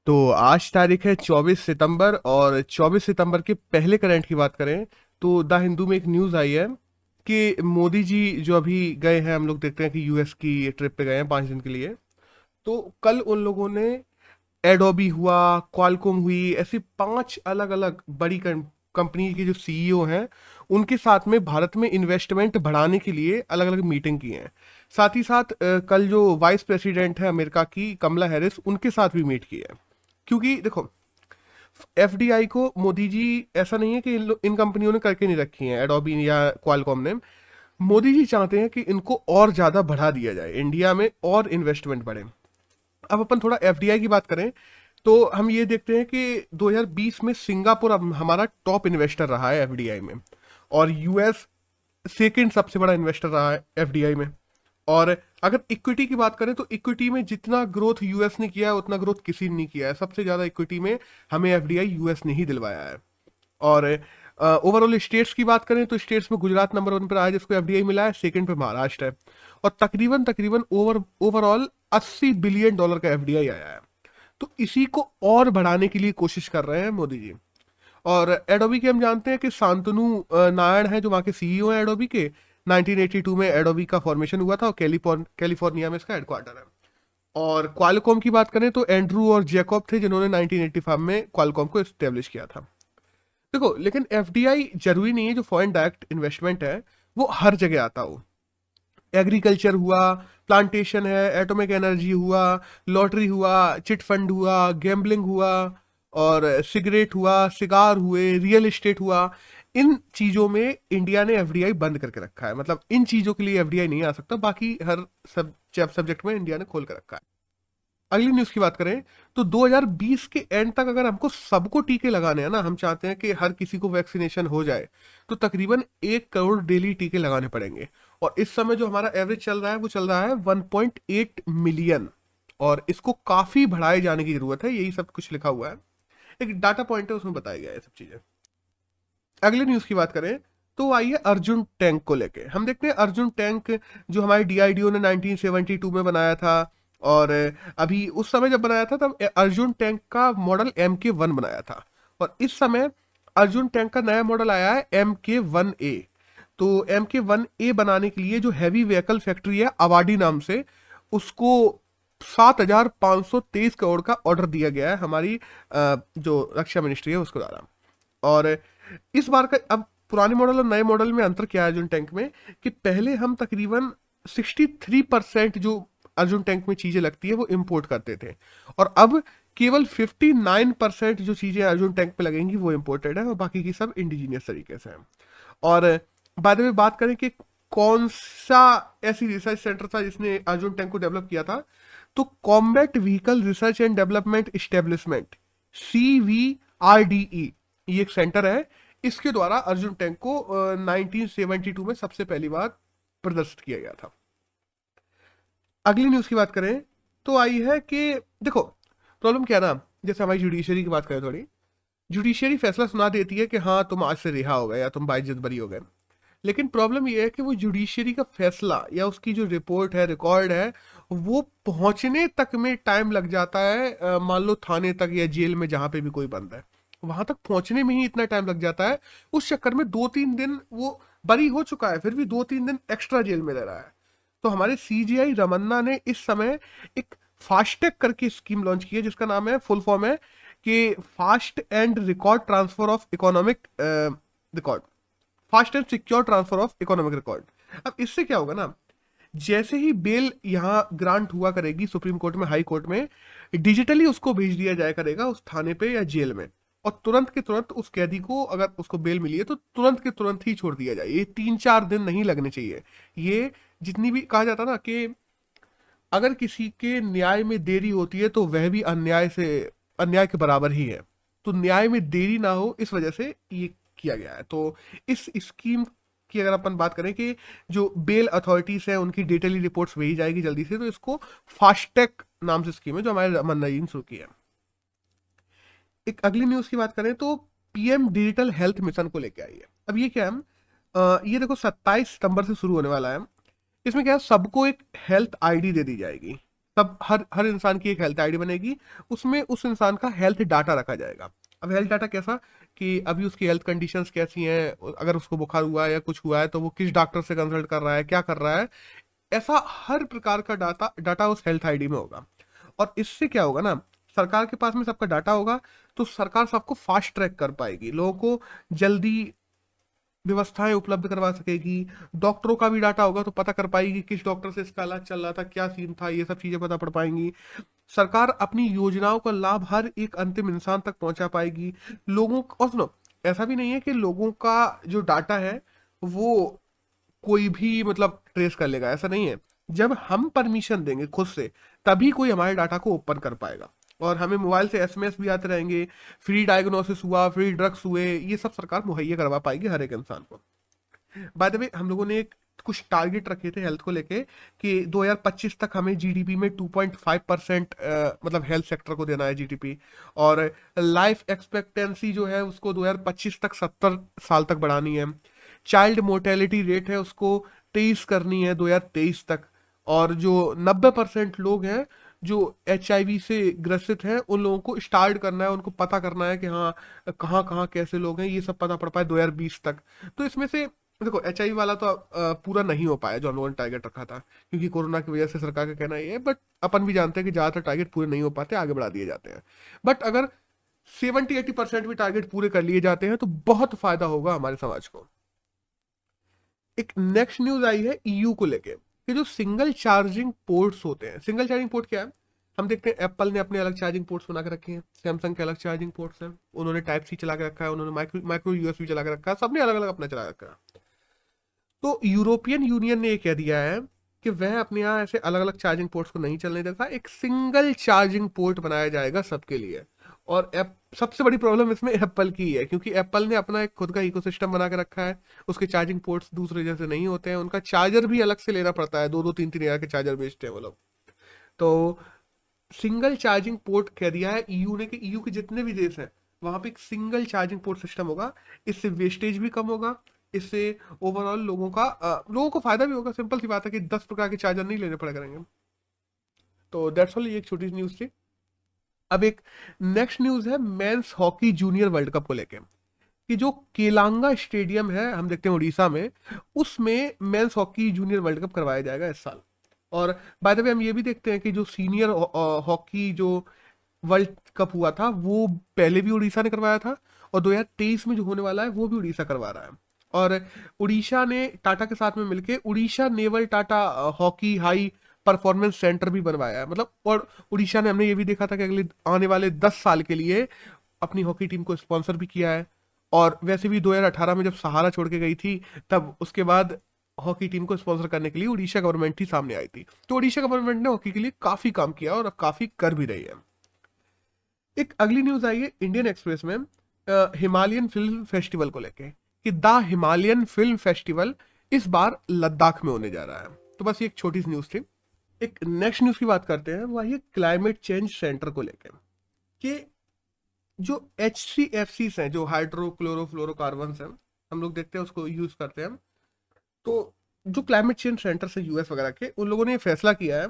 तो आज तारीख है 24 सितंबर, और 24 सितंबर के पहले करंट की बात करें तो द हिंदू में एक न्यूज़ आई है कि मोदी जी जो अभी गए हैं, हम लोग देखते हैं कि यूएस की ट्रिप पे गए हैं 5 दिन के लिए। तो कल उन लोगों ने एडोबी हुआ, क्वालकॉम हुई, ऐसी 5 अलग अलग बड़ी कंपनी के जो सीईओ हैं उनके साथ में भारत में इन्वेस्टमेंट बढ़ाने के लिए अलग अलग मीटिंग की हैं। साथ ही साथ कल जो वाइस प्रेसिडेंट है अमेरिका की कमला हैरिस, उनके साथ भी मीट की है। क्योंकि देखो, एफडीआई को मोदी जी, ऐसा नहीं है कि इन कंपनियों ने करके नहीं रखी है, एडोबी या क्वालकॉम ने। मोदी जी चाहते हैं कि इनको और ज्यादा बढ़ा दिया जाए, इंडिया में और इन्वेस्टमेंट बढ़े। अब अपन थोड़ा एफडीआई की बात करें तो हम ये देखते हैं कि 2020 में सिंगापुर अब हमारा टॉप इन्वेस्टर रहा है एफडीआई में, और यूएस सेकंड सबसे बड़ा इन्वेस्टर रहा है एफडीआई में। और अगर इक्विटी की बात करें तो इक्विटी में जितना ग्रोथ यूएस ने किया है उतना ग्रोथ किसी ने नहीं किया है। सबसे ज्यादा इक्विटी में हमें एफडीआई यूएस ने ही दिलवाया है। और ओवरऑल स्टेट्स की बात करें तो स्टेट्स में गुजरात नंबर 1 पर आया जिसको एफडीआई मिला है, सेकंड पे महाराष्ट्र है। और तकरीबन तकरीबन ओवरऑल $80 बिलियन का एफडीआई आया है। तो इसी को और बढ़ाने के लिए कोशिश कर रहे हैं मोदी जी। और एडोबी के हम जानते हैं कि शांतनु नारायण है जो वहाँ के सीईओ हैं एडोबी के। 1982 में एडोबी का फॉर्मेशन हुआ था और कैलिफोर्निया में इसका हेडक्वार्टर है। और क्वालकॉम की बात करें तो एंड्रू और जैकब थे जिन्होंने 1985 में क्वालकॉम को एस्टेब्लिश किया था। देखो, लेकिन एफडीआई जरूरी नहीं है जो फॉरेन डायरेक्ट इन्वेस्टमेंट है वो हर जगह आता हो। एग्रीकल्चर हुआ, प्लांटेशन है, एटॉमिक एनर्जी हुआ, लॉटरी हुआ, चिट फंड हुआ, गैम्बलिंग हुआ, और सिगरेट हुआ, सिगार हुए, रियल एस्टेट हुआ। इन चीजों में इंडिया ने एफडीआई बंद करके रखा है। मतलब इन चीजों के लिए एफडीआई नहीं आ सकता, बाकी हर सब्जेक्ट में इंडिया ने खोल कर रखा है। अगली न्यूज की बात करें तो 2020 के एंड तक अगर हमको सबको टीके लगाने हैं ना, हम चाहते हैं कि हर किसी को वैक्सीनेशन हो जाए, तो तकरीबन 1 करोड़ डेली टीके लगाने पड़ेंगे। और इस समय जो हमारा एवरेज चल रहा है वो चल रहा है 1.8 मिलियन। और इसको काफी बढ़ाए जाने की जरूरत है, यही सब कुछ लिखा हुआ है। एक डाटा पॉइंट है उसमें बताया गया है सब चीजें। अगली न्यूज की बात करें तो आई है अर्जुन टैंक को लेके। हम देखते हैं अर्जुन टैंक जो हमारे डीआरडीओ ने 1972 में बनाया था। और अभी उस समय जब बनाया था तब अर्जुन टैंक का मॉडल MK1 बनाया था। और इस समय अर्जुन टैंक का नया मॉडल आया है MK1A। तो MK1A बनाने के लिए जो हैवी व्हीकल फैक्ट्री है अवाडी नाम से, उसको 7,523 करोड़ का ऑर्डर दिया गया है हमारी जो रक्षा मिनिस्ट्री है उसके द्वारा। और इस बार का अब पुराने मॉडल और नए मॉडल में अंतर क्या है अर्जुन टैंक में, कि पहले हम तकरीबन 63% जो अर्जुन टैंक में चीजें लगती है वो इंपोर्ट करते थे, और अब केवल 59% जो चीजें अर्जुन टैंक पे लगेंगी वो इंपोर्टेड है, और बाकी की सब इंडिजीनियस तरीके से है। और बाद में बात करें कि कौन सा ऐसी रिसर्च सेंटर था जिसने अर्जुन टैंक को डेवलप किया था, तो combat vehicle research and development establishment, CVRDE, ये एक सेंटर है। इसके द्वारा अर्जुन टैंक को 1972 में सबसे पहली बार प्रदर्शित किया गया था। अगली न्यूज की बात करें तो आई है कि देखो, प्रॉब्लम क्या ना, जैसे हमारी जुडिशियरी की बात करें थोड़ी, जुडिशियरी फैसला सुना देती है कि हाँ तुम आज से रिहा हो गए या तुम बाइज्जत बरी हो गए। लेकिन प्रॉब्लम ये है कि वो जुडिशियरी का फैसला या उसकी जो रिपोर्ट है, रिकॉर्ड है, वो पहुंचने तक में टाइम लग जाता है। मान लो थाने तक या जेल में जहां पे भी कोई बंद है, वहां तक पहुंचने में ही इतना टाइम लग जाता है। उस चक्कर में 2-3 दिन वो बरी हो चुका है, फिर भी 2-3 दिन एक्स्ट्रा जेल में रह रहा है। तो हमारे सीजीआई रमन्ना ने इस समय एक फास्टैग करके स्कीम लॉन्च की है जिसका नाम है, फुल फॉर्म है कि fast and record transfer of economic record, fast and secure transfer of economic record. अब इससे क्या होगा ना, जैसे ही बेल यहाँ ग्रांट हुआ करेगी सुप्रीम कोर्ट में, हाई कोर्ट में, डिजिटली उसको भेज दिया जाया करेगा उस थाने पे या जेल में। और तुरंत के तुरंत उस कैदी को, अगर उसको बेल मिली है तो तुरंत के तुरंत ही छोड़ दिया जाए। ये 3-4 दिन नहीं लगने चाहिए। ये जितनी भी कहा जाता ना कि अगर किसी के न्याय में देरी होती है तो वह भी अन्याय के बराबर ही है। तो न्याय में देरी ना हो इस वजह से ये किया गया है। तो इस स्कीम की अगर अपन बात करें कि जो बेल अथॉरिटीज है उनकी डिटेली रिपोर्ट्स भेजी जाएगी जल्दी से, तो इसको फास्टैग नाम से स्कीम है जो हमारे रमन्ना जी ने शुरू की है। एक अगली न्यूज की बात करें तो पीएम डिजिटल हेल्थ मिशन को लेके आई है। अब ये क्या है, ये देखो 27 सितंबर से शुरू होने वाला है। इसमें क्या है, सबको एक हेल्थ आईडी दे दी जाएगी। तब हर हर इंसान की एक हेल्थ आईडी बनेगी, उसमें उस इंसान का हेल्थ डाटा रखा जाएगा। अब हेल्थ डाटा कैसा, कि अभी उसकी हेल्थ कंडीशंस कैसी हैं, अगर उसको बुखार हुआ है या कुछ हुआ है तो वो किस डॉक्टर से कंसल्ट कर रहा है, क्या कर रहा है, ऐसा हर प्रकार का डाटा डाटा उस हेल्थ आईडी में होगा। और इससे क्या होगा ना, सरकार के पास में सबका डाटा होगा, तो सरकार सबको फास्ट ट्रैक कर पाएगी, लोगों को जल्दी व्यवस्थाएं उपलब्ध करवा सकेगी। डॉक्टरों का भी डाटा होगा तो पता कर पाएगी किस डॉक्टर से इसका इलाज चल रहा था, क्या सीन था, ये सब चीजें पता पड़ पाएंगी। सरकार अपनी योजनाओं का लाभ हर एक अंतिम इंसान तक पहुंचा पाएगी। लोगों और सुनो, ऐसा भी नहीं है कि लोगों का जो डाटा है वो कोई भी मतलब ट्रेस कर लेगा, ऐसा नहीं है। जब हम परमिशन देंगे खुद से, तभी कोई हमारे डाटा को ओपन कर पाएगा। और हमें मोबाइल से एसएमएस भी आते रहेंगे, फ्री डायग्नोसिस हुआ, फ्री ड्रग्स हुए, ये सब सरकार मुहैया करवा पाएगी हर एक इंसान को। बाय द वे, हम लोगों ने कुछ टारगेट रखे थे हेल्थ को लेके कि 2025 तक हमें जीडीपी में 2.5% मतलब हेल्थ सेक्टर को देना है जीडीपी। और लाइफ एक्सपेक्टेंसी जो है उसको 2025 तक 70 साल तक बढ़ानी है। चाइल्ड मोर्टेलिटी रेट है उसको 23 करनी है 2023 तक। और जो 90% लोग हैं जो HIV से ग्रसित हैं, उन लोगों को स्टार्ट करना है, उनको पता करना है कि हाँ कहाँ कहाँ कैसे लोग हैं, ये सब पता पड़ पाए 2020 तक। तो इसमें से देखो, HIV वाला तो पूरा नहीं हो पाया जो हम लोगों ने टारगेट रखा था, क्योंकि कोरोना की वजह से सरकार का कहना ये है। बट अपन भी जानते हैं कि ज्यादातर टारगेट पूरे नहीं हो पाते, आगे बढ़ा दिए जाते हैं। बट अगर 70-80% भी टारगेट पूरे कर लिए जाते हैं तो बहुत फायदा होगा हमारे समाज को। एक नेक्स्ट न्यूज आई है ईयू को लेके, कि जो सिंगल चार्जिंग पोर्ट्स होते हैं, सिंगल चार्जिंग पोर्ट क्या है, हम देखते हैं एप्पल ने अपने अलग चार्जिंग पोर्ट्स बना के रखे हैं, सैमसंग के अलग चार्जिंग पोर्ट्स हैं, उन्होंने टाइप सी चला के रखा है, उन्होंने माइक्रो माइक्रो यूएसबी चला के रखा है, सबने अलग अलग अपना चला रखा है। तो यूरोपियन यूनियन ने ये कह दिया है कि वह अपने यहाँ ऐसे अलग अलग चार्जिंग पोर्ट्स को नहीं चलने देता, एक सिंगल चार्जिंग पोर्ट बनाया जाएगा सबके लिए। और सबसे बड़ी प्रॉब्लम इसमें एप्पल की है, क्योंकि एप्पल ने अपना एक खुद का इकोसिस्टम बना के रखा है, उसके चार्जिंग पोर्ट्स दूसरे जैसे नहीं होते हैं, उनका चार्जर भी अलग से लेना पड़ता है, 2-2 3-3 हजार के चार्जर बेचते हैं वो लोग। तो सिंगल चार्जिंग पोर्ट कह दिया है ईयू ने, कि ईयू के जितने भी देश हैं वहां पे एक सिंगल चार्जिंग पोर्ट सिस्टम होगा। इससे वेस्टेज भी कम होगा, इससे ओवरऑल लोगों को फायदा भी होगा। सिंपल सी बात है कि 10 प्रकार के चार्जर नहीं लेने पड़ा करेंगे। तो दैट्स ऑल, ये एक छोटी सी न्यूज थी। अब एक नेक्स्ट न्यूज है men's hockey junior world cup को लेके, कि जो केलांगा स्टेडियम है हम देखते हैं उड़ीसा में, उसमें men's hockey junior world cup करवाया जाएगा इस साल। और बाय द वे हम ये भी देखते हैं कि जो सीनियर हॉकी जो वर्ल्ड कप हुआ था वो पहले भी उड़ीसा ने करवाया था, और 2023 में जो होने वाला है वो भी उड़ीसा करवा रहा है। और उड़ीसा ने टाटा के साथ में मिलके Orissa naval Tata hockey high performance centre भी बनवाया है, मतलब। और उड़ीसा ने, हमने ये भी देखा था कि अगले आने वाले 10 साल के लिए अपनी हॉकी टीम को स्पॉन्सर भी किया है। और वैसे भी 2018 में जब सहारा छोड़ के गई थी, तब उसके बाद हॉकी टीम को स्पॉन्सर करने के लिए उड़ीसा गवर्नमेंट ही सामने आई थी। तो उड़ीसा गवर्नमेंट ने हॉकी के लिए काफी काम किया और अब काफी कर भी रही है। एक अगली न्यूज आई है इंडियन एक्सप्रेस में हिमालयन फिल्म फेस्टिवल को लेके, कि द हिमालयन फिल्म फेस्टिवल इस बार लद्दाख में होने जा रहा है। तो बस ये एक छोटी सी न्यूज थी। एक नेक्स्ट न्यूज की बात करते हैं, वह ये क्लाइमेट चेंज सेंटर को लेकर, कि जो HCFC हैं, जो हाइड्रोक्लोरोफ्लोरोकार्बन हैं, हम लोग देखते हैं उसको यूज करते हैं। तो जो क्लाइमेट चेंज सेंटर है यूएस वगैरह के, उन लोगों ने ये फैसला किया है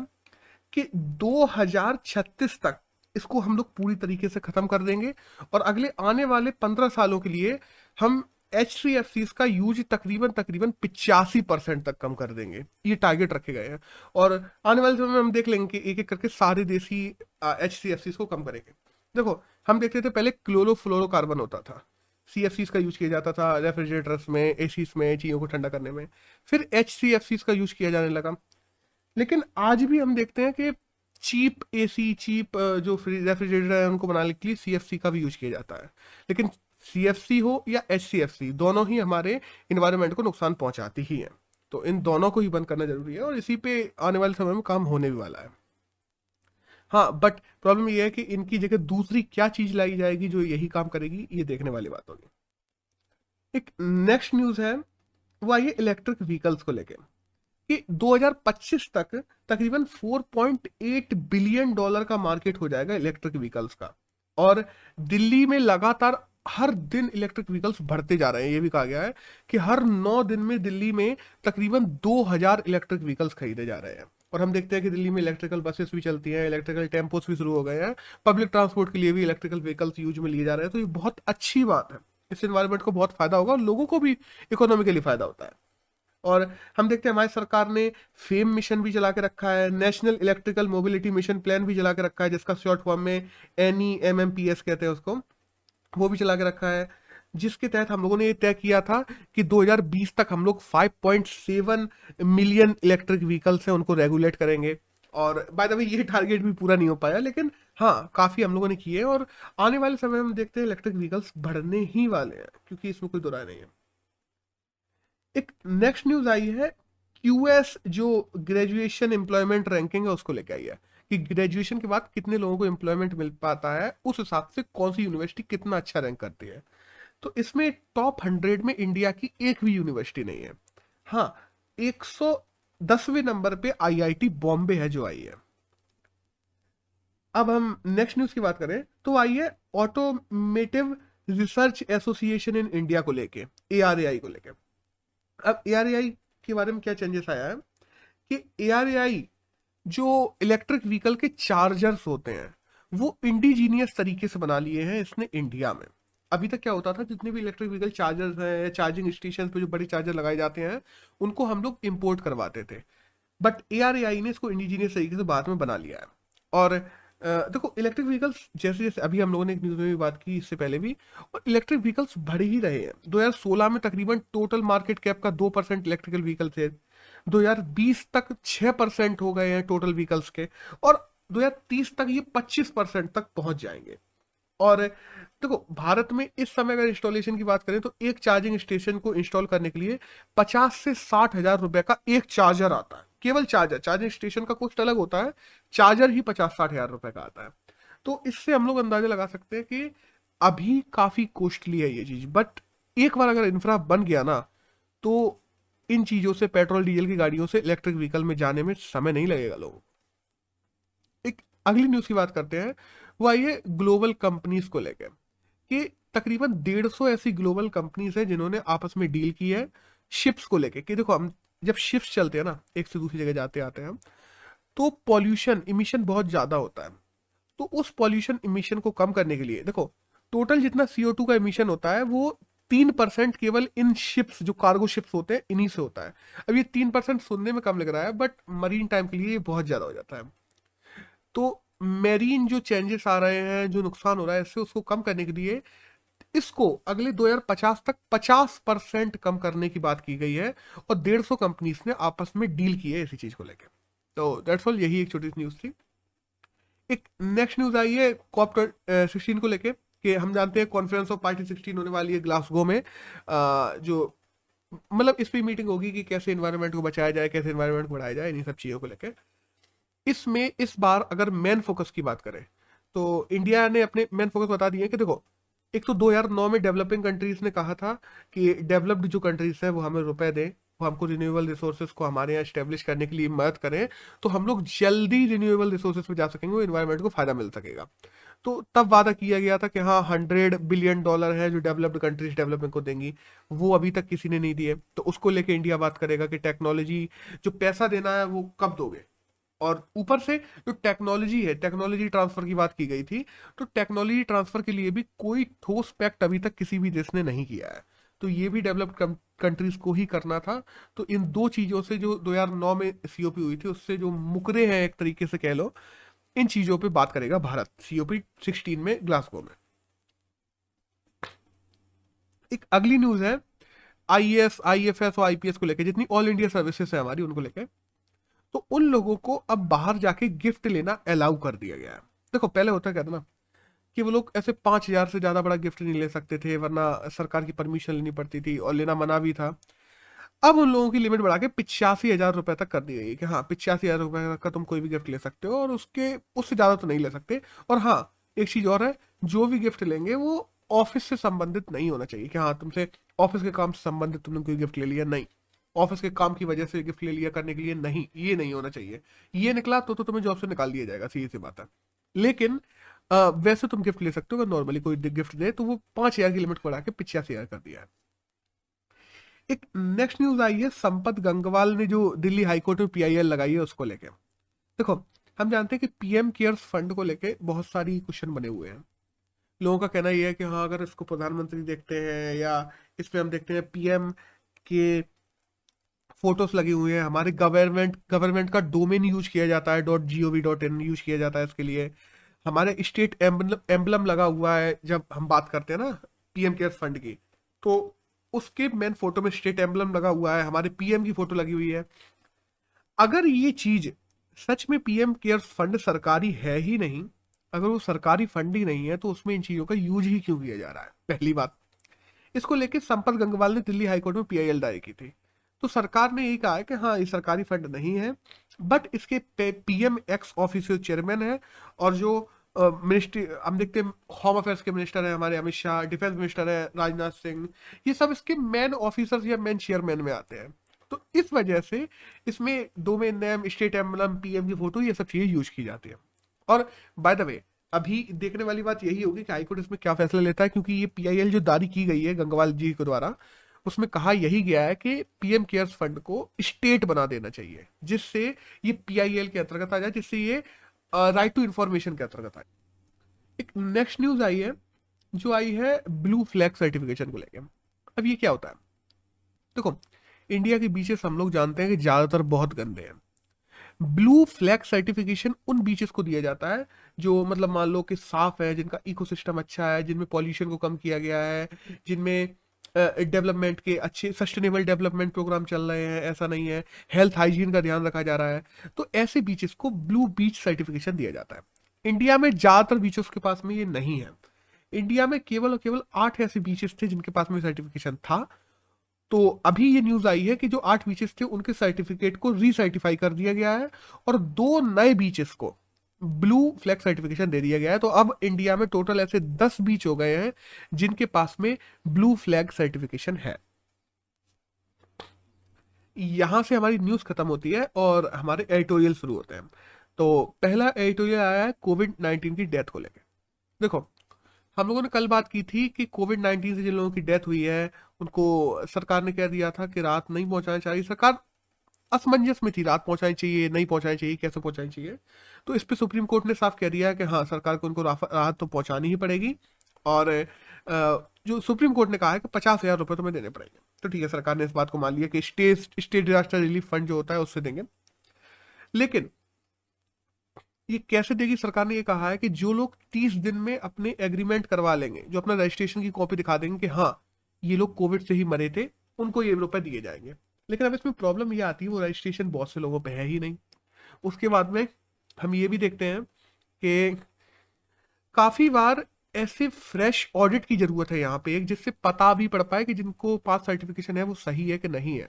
कि 2036 तक इसको हम लोग पूरी तरीके से खत्म कर देंगे, और अगले आने वाले 15 सालों के लिए हम HCFCs का यूज तकरीबन 85% तक कम कर देंगे, ये टारगेट रखे गए हैं। और आने वाले समय में हम देख लेंगे कि एक एक करके सारे देश ही HCFCs को कम करेंगे। देखो, हम देखते थे पहले क्लोरोफ्लोरोकार्बन होता था, CFCs का यूज किया जाता था रेफ्रिजरेटर्स में, एसीस में, चीजों को ठंडा करने में। फिर HCFCs का यूज किया जाने लगा। लेकिन आज भी हम देखते हैं कि चीप एसी, चीप जो रेफ्रिजरेटर है उनको बनाने के लिए CFC का भी यूज किया जाता है। लेकिन CFC हो या HCFC, दोनों ही हमारे इन्वायरमेंट को नुकसान पहुंचाती ही है। तो इन दोनों को ही बंद करना जरूरी है, और इसी पे आने वाले समय में काम होने भी वाला है। हाँ, बट प्रॉब्लम ये है कि इनकी जगह दूसरी क्या चीज लाई जाएगी जो यही काम करेगी, ये देखने वाली बात होगी। एक नेक्स्ट न्यूज है वो ये इलेक्ट्रिक व्हीकल्स को लेके, कि 2025 तक तकरीबन $4.8 बिलियन का मार्केट हो जाएगा इलेक्ट्रिक व्हीकल्स का। और दिल्ली में लगातार हर दिन इलेक्ट्रिक व्हीकल्स बढ़ते जा रहे हैं। ये भी कहा गया है कि हर 9 दिन में दिल्ली में तकरीबन 2000 इलेक्ट्रिक व्हीकल्स खरीदे जा रहे हैं। और हम देखते हैं कि दिल्ली में इलेक्ट्रिकल बसेस भी चलती हैं, इलेक्ट्रिकल टेम्पोस भी शुरू हो गए हैं, पब्लिक ट्रांसपोर्ट के लिए भी इलेक्ट्रिकल व्हीकल्स यूज में लिए जा रहे हैं। तो ये बहुत अच्छी बात है, इससे इन्वायरमेंट को बहुत फायदा होगा और लोगों को भी इकोनॉमिकली फायदा होता है। और हम देखते हैं हमारी सरकार ने फेम मिशन भी चला के रखा है, national electrical mobility mission plan भी चला के रखा है, जिसका शॉर्ट फॉर्म में NEMMPS कहते हैं उसको, वो भी चला के रखा है, जिसके तहत हम लोगों ने ये तय किया था कि 2020 तक हम लोग 5.7 मिलियन इलेक्ट्रिक व्हीकल्स हैं उनको रेगुलेट करेंगे। और बाय द वे ये टारगेट भी पूरा नहीं हो पाया, लेकिन हाँ काफी हम लोगों ने किए हैं, और आने वाले समय में हम देखते हैं इलेक्ट्रिक व्हीकल्स बढ़ने ही वाले हैं, क्योंकि इसमें कोई दो राय नहीं है। एक नेक्स्ट न्यूज आई है, QS जो ग्रेजुएशन एम्प्लॉयमेंट रैंकिंग है उसको लेके आई है, कि ग्रेजुएशन के बाद कितने लोगों को एम्प्लॉयमेंट मिल पाता है, उस हिसाब से कौन सी यूनिवर्सिटी कितना अच्छा रैंक करती है। तो इसमें टॉप 100 में इंडिया की एक भी यूनिवर्सिटी नहीं है। हाँ, 110वें नंबर पे IIT बॉम्बे है जो आई है। अब हम नेक्स्ट न्यूज की बात करें तो आई है automotive research association in India को लेके, ARAI को लेके। अब ARAI के बारे में क्या चेंजेस आया है कि ARAI जो इलेक्ट्रिक व्हीकल के चार्जर्स होते हैं वो इंडिजीनियस तरीके से बना लिए हैं इसने इंडिया में। अभी तक क्या होता था, जितने भी इलेक्ट्रिक व्हीकल चार्जर्स हैं, चार्जिंग स्टेशन पे जो बड़े चार्जर लगाए जाते हैं उनको हम लोग इंपोर्ट करवाते थे, बट ARAI ने इसको इंडिजीनियस तरीके से बाद में बना लिया है। और देखो इलेक्ट्रिक व्हीकल्स जैसे जैसे अभी हम लोगों ने एक न्यूज में भी बात की इससे पहले भी, और इलेक्ट्रिक व्हीकल्स बढ़ ही रहे हैं। 2016 में तकरीबन टोटल मार्केट कैप का 2% इलेक्ट्रिकल व्हीकल थे, 2020 तक 6% हो गए हैं टोटल व्हीकल्स के, और 2030 तक ये 25% तक पहुंच जाएंगे। और देखो भारत में इस समय अगर इंस्टॉलेशन की बात करें तो एक चार्जिंग स्टेशन को इंस्टॉल करने के लिए 50 से 60 हजार रुपए का एक चार्जर आता है, केवल चार्जर, चार्जिंग स्टेशन का कॉस्ट अलग होता है, चार्जर ही 50-60 हजार रुपए का आता है। तो इससे हम लोग अंदाजा लगा सकते हैं कि अभी काफी कॉस्टली है ये चीज, बट एक बार अगर इंफ्रा बन गया ना तो इन चीजों से, पेट्रोल डीजल की गाड़ियों से इलेक्ट्रिक व्हीकल में जाने में समय नहीं लगेगा लोगों को। एक अगली न्यूज की बात करते हैं, वो आई है ग्लोबल कंपनीज को लेकर, कि तकरीबन 150 ऐसी ग्लोबल कंपनीज है जिन्होंने आपस में डील की है शिप्स को लेके। कि देखो हम जब शिप्स चलते हैं ना, एक से दूसरी जगह जाते आते हैं हम, तो पॉल्यूशन इमिशन बहुत ज्यादा होता है। तो उस पॉल्यूशन इमिशन को कम करने के लिए देखो टोटल जितना CO2 का इमिशन होता है वो 3% केवल इन शिप्स, जो कार्गो शिप्स होते हैं, इन्हीं से होता है। अब ये 3% सुनने में कम लग रहा है, बट मरीन टाइम के लिए ये बहुत ज्यादा हो जाता है। तो मेरीन जो चेंजेस आ रहे हैं, जो नुकसान हो रहा है इससे, उसको कम करने के लिए इसको अगले 2050 तक 50% कम करने की बात की गई है, और 150 कंपनीज ने आपस में डील की है इसी चीज को लेकर। तो दैट्स ऑल, यही एक छोटी सी न्यूज थी। एक नेक्स्ट न्यूज आई है COP16 को लेके, कि हम जानते हैं कॉन्फ्रेंस ऑफ पार्टी 16 होने वाली है ग्लासगो में, जो मतलब इस पे मीटिंग होगी कि कैसे एनवायरनमेंट को बचाया जाए, कैसे एनवायरनमेंट को बढ़ाया जाए, इन सब चीजों को लेकर। इसमें इस बार अगर मेन फोकस की बात करें तो इंडिया ने अपने मेन फोकस बता दिए कि देखो, एक तो 2009 में डेवलपिंग कंट्रीज ने कहा था कि डेवलप्ड जो कंट्रीज है वो हमें रुपए दें, वो हमको रिन्यूएबल रिसोर्सेज को हमारे यहाँ स्टेब्लिश करने के लिए मदद करें, तो हम लोग जल्दी रिन्यूएबल रिसोर्सेज पे जा सकेंगे, एनवायरनमेंट को फायदा मिल सकेगा। तो तब वादा किया गया था कि हाँ $100 बिलियन है जो डेवलप्ड कंट्रीज डेवलपमेंट को देंगी, वो अभी तक किसी ने नहीं दिए। तो उसको लेके इंडिया बात करेगा कि टेक्नोलॉजी, जो पैसा देना है वो कब दोगे। और ऊपर से जो टेक्नोलॉजी है, टेक्नोलॉजी ट्रांसफर की बात की गई थी, तो टेक्नोलॉजी ट्रांसफर के लिए भी कोई ठोस पैक्ट अभी तक किसी भी देश ने नहीं किया है, तो ये भी डेवलप्ड कंट्रीज को ही करना था। तो इन दो चीजों से, जो 2009 में COP हुई थी उससे जो मुकरे हैं एक तरीके से कह लो, इन चीजों पे बात करेगा भारत COP 16 में ग्लासगो में। एक अगली न्यूज है IAS, IFS और IPS को लेकर, जितनी ऑल इंडिया सर्विसेज है हमारी उनको लेकर, तो उन लोगों को अब बाहर जाके गिफ्ट लेना अलाउ कर दिया गया है। देखो पहले होता क्या था ना, कि वो लोग ऐसे 5,000 से ज्यादा बड़ा गिफ्ट नहीं ले सकते थे, वरना सरकार की परमिशन लेनी पड़ती थी और लेना मना भी था। अब उन लोगों की लिमिट बढ़ा के 85,000 रुपए तक कर दी गई है, कि हाँ 85,000 रुपए का तुम कोई भी गिफ्ट ले सकते हो, और उससे ज्यादा तो नहीं ले सकते। और हाँ, एक चीज और है, जो भी गिफ्ट लेंगे वो ऑफिस से संबंधित नहीं होना चाहिए, कि हाँ तुमसे ऑफिस के काम से संबंधित तुमने कोई गिफ्ट ले लिया, नहीं, ऑफिस के काम की वजह से गिफ्ट ले लिया करने के लिए नहीं, ये नहीं होना चाहिए। ये निकला तो तुम्हें जॉब से निकाल दिया जाएगा, सीधी सी बात है। लेकिन वैसे तुम गिफ्ट ले सकते हो, अगर नॉर्मली कोई गिफ्ट दे तो वो 5,000 की लिमिट बढ़ा के 85,000 कर दिया है। एक नेक्स्ट न्यूज आई है, संपत गंगवाल ने जो दिल्ली हाईकोर्ट में PIL लगाई है उसको लेके, देखो, हम जानते हैं कि पीएम केयर्स फंड को लेके बहुत सारी क्वेश्चन बने हुए हैं। लोगों का कहना ये है कि हाँ, अगर इसको प्रधानमंत्री देखते हैं या इसमें हम देखते हैं पीएम के फोटोज लगी हुई हैं, हमारे गवर्नमेंट का डोमेन यूज किया जाता है, .gov.in यूज किया जाता है इसके लिए, हमारे स्टेट एम्बलम लगा हुआ है जब हम बात करते हैं ना पीएम केयर्स फंड की, तो उसके मेन फोटो में स्टेट एम्बलम लगा हुआ है, हमारे पीएम की फोटो लगी हुई है। अगर ये चीज सच में पीएम केयर्स फंड सरकारी है ही नहीं, अगर वो सरकारी फंड ही नहीं है, तो उसमें इन चीजों का यूज ही क्यों किया जा रहा है? पहली बात। इसको लेकर संपत गंगवाल ने दिल्ली हाईकोर्ट में पीआईएल दायर की थी। तो सरकार ने यही कहा है कि हाँ, ये सरकारी फंड नहीं है, बट इसके पीएम एक्स ऑफिशियल चेयरमैन है, और जो मिनिस्ट्री हम देखते हैं, होम अफेयर्स के मिनिस्टर है हमारे अमित शाह, डिफेंस मिनिस्टर है राजनाथ सिंह, ये सब इसके मेन ऑफिसर्स या मेन चेयरमैन में आते हैं। तो इस वजह से इसमें domain name, state emblem, PM की फोटो, ये सब चीजें यूज की जाती है। और बाय द वे, अभी देखने वाली बात यही होगी कि हाईकोर्ट इसमें क्या फैसला लेता है, क्योंकि ये पीआईएल जो जारी की गई है गंगवाल जी के द्वारा, उसमें कहा यही गया है कि पीएम केयर्स फंड को स्टेट बना देना चाहिए, जिससे ये पीआईएल के अंतर्गत आ जाए, जिससे ये राइट टू इंफॉर्मेशन के अंतर्गत आए। एक नेक्स्ट न्यूज आई है, जो आई है ब्लू फ्लैग सर्टिफिकेशन को लेकर। अब ये क्या होता है? देखो, इंडिया के बीचेस हम लोग जानते हैं कि ज्यादातर बहुत गंदे हैं। ब्लू फ्लैग सर्टिफिकेशन उन बीचेस को दिया जाता है जो मतलब मान लो कि साफ है, जिनका इकोसिस्टम अच्छा है, जिनमें पॉल्यूशन को कम किया गया है, जिनमें डेवलपमेंट के अच्छे सस्टेनेबल डेवलपमेंट प्रोग्राम चल रहे हैं, ऐसा नहीं है, हेल्थ हाइजीन का ध्यान रखा जा रहा है। तो ऐसे बीचेस को ब्लू बीच सर्टिफिकेशन दिया जाता है। इंडिया में ज्यादातर बीचेस के पास में ये नहीं है। इंडिया में केवल और केवल 8 ऐसे बीचेस थे जिनके पास में सर्टिफिकेशन था। तो अभी ये न्यूज आई है कि जो 8 बीचेस थे उनके सर्टिफिकेट को रीसर्टिफाई कर दिया गया है, और 2 नए बीचेस को ब्लू फ्लैग सर्टिफिकेशन दे दिया गया है। तो अब इंडिया में टोटल ऐसे 10 बीच हो गए हैं जिनके पास में ब्लू फ्लैग सर्टिफिकेशन है। यहां से हमारी न्यूज खत्म होती है और हमारे एडिटोरियल शुरू होते हैं। तो पहला एडिटोरियल आया है कोविड-19 की डेथ को लेकर। देखो, हम लोगों ने कल बात की थी कि कोविड-19 से जिन लोगों की डेथ हुई है उनको सरकार ने कह दिया था कि राहत नहीं पहुंचानी चाहिए। सरकार असमंजस में थी, राहत पहुंचानी चाहिए, नहीं पहुंचानी चाहिए, कैसे पहुंचानी चाहिए। तो इस पे सुप्रीम कोर्ट ने साफ कह दिया है कि हाँ, सरकार को उनको राहत तो पहुंचानी ही पड़ेगी, और जो सुप्रीम कोर्ट ने कहा है कि 50,000 रुपए तुम्हें देने पड़ेंगे। तो ठीक है, सरकार ने इस बात को मान लिया कि स्टेट डिजास्टर रिलीफ फंड जो होता है उससे देंगे। लेकिन ये कैसे देगी? सरकार ने ये कहा है कि जो लोग 30 दिन में अपने एग्रीमेंट करवा लेंगे, जो अपना रजिस्ट्रेशन की कॉपी दिखा देंगे कि हाँ, ये लोग कोविड से ही मरे थे, उनको ये रुपए दिए जाएंगे। लेकिन अब इसमें प्रॉब्लम ये आती है, वो रजिस्ट्रेशन बहुत से लोगों पे है ही नहीं। उसके बाद में हम ये भी देखते हैं कि काफी बार ऐसे फ्रेश ऑडिट की जरूरत है यहाँ पे एक, जिससे पता भी पड़ पाए कि जिनको पास सर्टिफिकेशन है वो सही है कि नहीं है।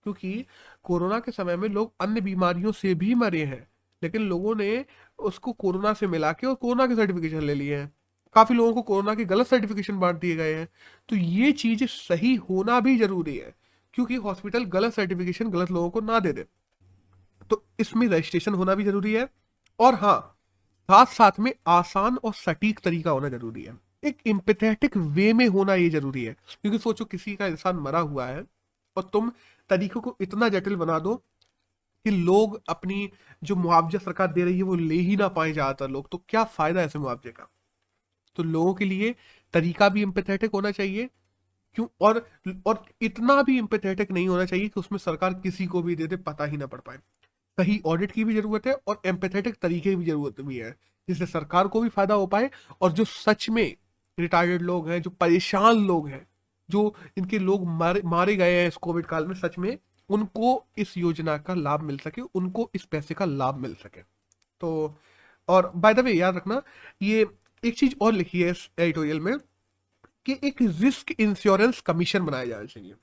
क्योंकि कोरोना के समय में लोग अन्य बीमारियों से भी मरे हैं, लेकिन लोगों ने उसको कोरोना से मिला के और कोरोना के सर्टिफिकेशन ले लिए हैं। काफी लोगों को कोरोना के गलत सर्टिफिकेशन बांट दिए गए हैं। तो ये चीज सही होना भी जरूरी है, क्योंकि हॉस्पिटल गलत सर्टिफिकेशन गलत लोगों को ना दे दे। तो इसमें रजिस्ट्रेशन होना भी जरूरी है, और हाँ, साथ साथ में आसान और सटीक तरीका होना जरूरी है। एक एम्पैथेटिक वे में होना ये जरूरी है, क्योंकि सोचो किसी का इंसान मरा हुआ है और तुम तरीकों को इतना जटिल बना दो कि लोग अपनी जो मुआवजा सरकार दे रही है वो ले ही ना पाए ज्यादातर लोग, तो क्या फायदा ऐसे मुआवजे का? तो लोगों के लिए तरीका भी एम्पैथेटिक होना चाहिए। क्यों? और इतना भी एम्पैथेटिक नहीं होना चाहिए कि उसमें सरकार किसी को भी दे दे, पता ही ना पड़ पाए। सही ऑडिट की भी जरूरत है और एम्पैथेटिक तरीके की भी जरूरत भी है, जिससे सरकार को भी फायदा हो पाए, और जो सच में रिटायर्ड लोग हैं, जो परेशान लोग हैं, जो इनके लोग मारे गए हैं इस कोविड काल में, सच में उनको इस योजना का लाभ मिल सके, उनको इस पैसे का लाभ मिल सके। तो और बाय द वे याद रखना, ये एक चीज और लिखी है इस एडिटोरियल में कि एक रिस्क इंश्योरेंस कमीशन बनाया जाना चाहिए,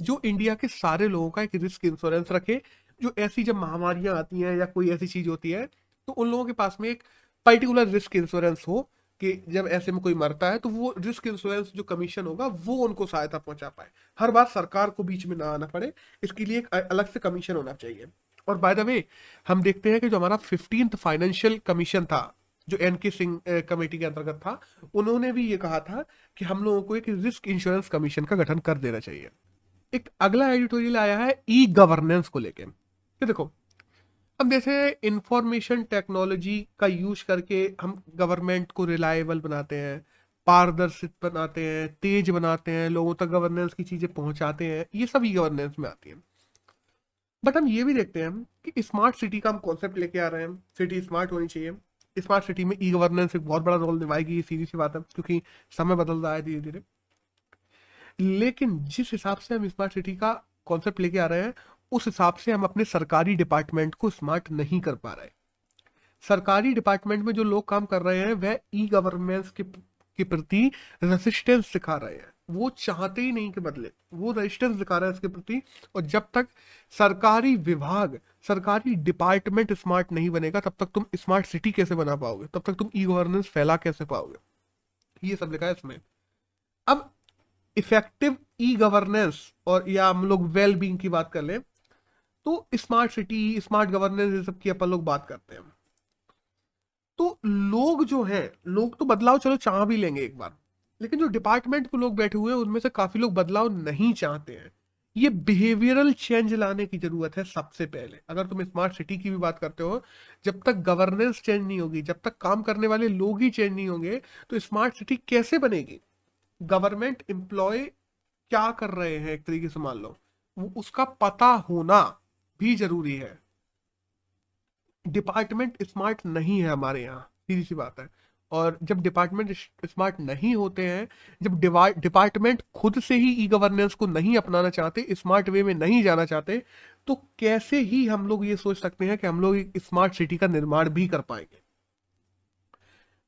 जो इंडिया के सारे लोगों का एक रिस्क इंश्योरेंस रखे। जो ऐसी जब महामारियां आती हैं या कोई ऐसी चीज होती है, तो उन लोगों के पास में एक पर्टिकुलर रिस्क इंश्योरेंस हो, कि जब ऐसे में कोई मरता है तो वो रिस्क इंश्योरेंस जो कमीशन होगा वो उनको सहायता पहुंचा पाए। हर बार सरकार को बीच में ना आना पड़े, इसके लिए एक अलग से कमीशन होना चाहिए। और बाय द वे, हम देखते हैं कि जो हमारा 15th फाइनेंशियल कमीशन था, जो एनके सिंह कमेटी के अंतर्गत था, उन्होंने भी ये कहा था कि हम लोगों को एक रिस्क इंश्योरेंस कमीशन का गठन कर देना चाहिए। एक अगला एडिटोरियल आया है ई गवर्नेंस को लेके। ये देखो, अब जैसे इंफॉर्मेशन टेक्नोलॉजी का यूज करके हम गवर्नमेंट को रिलायबल बनाते हैं, पारदर्शित बनाते हैं, तेज बनाते हैं, लोगों तक गवर्नेंस की चीजें पहुंचाते हैं, ये सब ई गवर्नेंस में आती है। बट हम ये भी देखते हैं कि स्मार्ट सिटी का हम कॉन्सेप्ट लेके आ रहे हैं, सिटी स्मार्ट होनी चाहिए। स्मार्ट सिटी में ई गवर्नेंस एक बहुत बड़ा रोल निभाएगी, ये सीधी सी बात है, क्योंकि समय बदल रहा है धीरे धीरे। लेकिन जिस हिसाब से हम स्मार्ट सिटी का कॉन्सेप्ट लेके आ रहे हैं, उस हिसाब से हम अपने सरकारी डिपार्टमेंट को स्मार्ट नहीं कर पा रहे। सरकारी डिपार्टमेंट में जो लोग काम कर रहे हैं वह ई गवर्नेंस के प्रति रेसिस्टेंस दिखा रहे हैं, वो चाहते ही नहीं कि बदले, वो रेजिस्टेंस दिखा रहा है इसके प्रति। और जब तक सरकारी विभाग, सरकारी डिपार्टमेंट स्मार्ट नहीं बनेगा, तब तक तुम स्मार्ट सिटी कैसे बना पाओगे, तब तक तुम ई गवर्नेंस फैला कैसे पाओगे, ये सब लिखा है इसमें। अब इफेक्टिव ई गवर्नेंस, और या हम लोग वेल बीइंग की बात कर लें, तो स्मार्ट सिटी, स्मार्ट गवर्नेंस, ये सब की अपन लोग बात करते हैं। तो लोग जो हैं, लोग तो बदलाव चलो चाह भी लेंगे एक बार, लेकिन जो डिपार्टमेंट के लोग बैठे हुए हैं उनमें से काफी लोग बदलाव नहीं चाहते हैं। ये बिहेवियरल चेंज लाने की जरूरत है सबसे पहले। अगर तुम स्मार्ट सिटी की भी बात करते हो, जब तक गवर्नेंस चेंज नहीं होगी, जब तक काम करने वाले लोग ही चेंज नहीं होंगे, तो स्मार्ट सिटी कैसे बनेगी। गवर्नमेंट एम्प्लॉय क्या कर रहे हैं, एक तरीके से मान लो, वो उसका पता होना भी जरूरी है। डिपार्टमेंट स्मार्ट नहीं है हमारे यहाँ, सीधी सी बात है। और जब डिपार्टमेंट स्मार्ट नहीं होते हैं, जब डिपार्टमेंट खुद से ही ई गवर्नेंस को नहीं अपनाना चाहते, स्मार्ट वे में नहीं जाना चाहते, तो कैसे ही हम लोग ये सोच सकते हैं कि हम लोग एक स्मार्ट सिटी का निर्माण भी कर पाएंगे।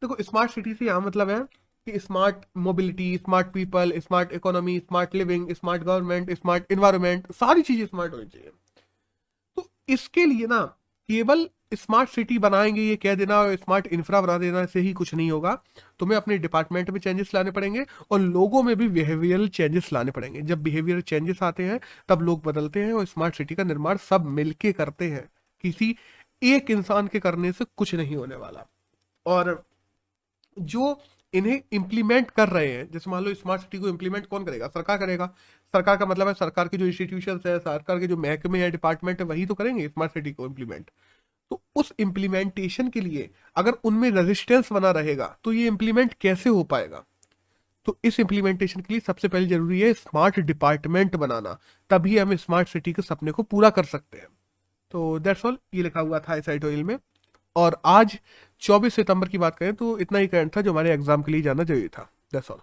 देखो, स्मार्ट सिटी से यहाँ मतलब है कि smart mobility, smart people, smart economy, smart living, smart government, smart environment, सारी चीजें स्मार्ट होनी चाहिए। तो इसके लिए ना केवल स्मार्ट सिटी बनाएंगे ये कह देना और स्मार्ट इंफ्रा बना देना से ही कुछ नहीं होगा। तुम्हें अपने डिपार्टमेंट में चेंजेस लाने पड़ेंगे और लोगों में भी बिहेवियरल चेंजेस लाने पड़ेंगे। जब बिहेवियरल चेंजेस आते हैं तब लोग बदलते हैं, और स्मार्ट सिटी का निर्माण सब मिलके करते हैं, किसी एक इंसान के करने से कुछ नहीं होने वाला। और जो इन्हें इंप्लीमेंट कर रहे हैं, जैसे मान लो स्मार्ट सिटी को इंप्लीमेंट कौन करेगा, सरकार करेगा। सरकार का मतलब है सरकार के जो इंस्टीट्यूशंस है, सरकार के जो महकमे है, डिपार्टमेंट है, वही तो करेंगे स्मार्ट सिटी को इंप्लीमेंट। तो उस इंप्लीमेंटेशन के लिए अगर उनमें रेजिस्टेंस बना रहेगा तो ये इंप्लीमेंट कैसे हो पाएगा। तो इस इंप्लीमेंटेशन के लिए सबसे पहले जरूरी है स्मार्ट डिपार्टमेंट बनाना, तभी हम स्मार्ट सिटी के सपने को पूरा कर सकते हैं। तो दैट्स ऑल, ये लिखा हुआ था एडिटोरियल में। और आज 24 सितंबर की बात करें तो इतना ही करंट था जो हमारे एग्जाम के लिए जाना जरूरी था। That's all.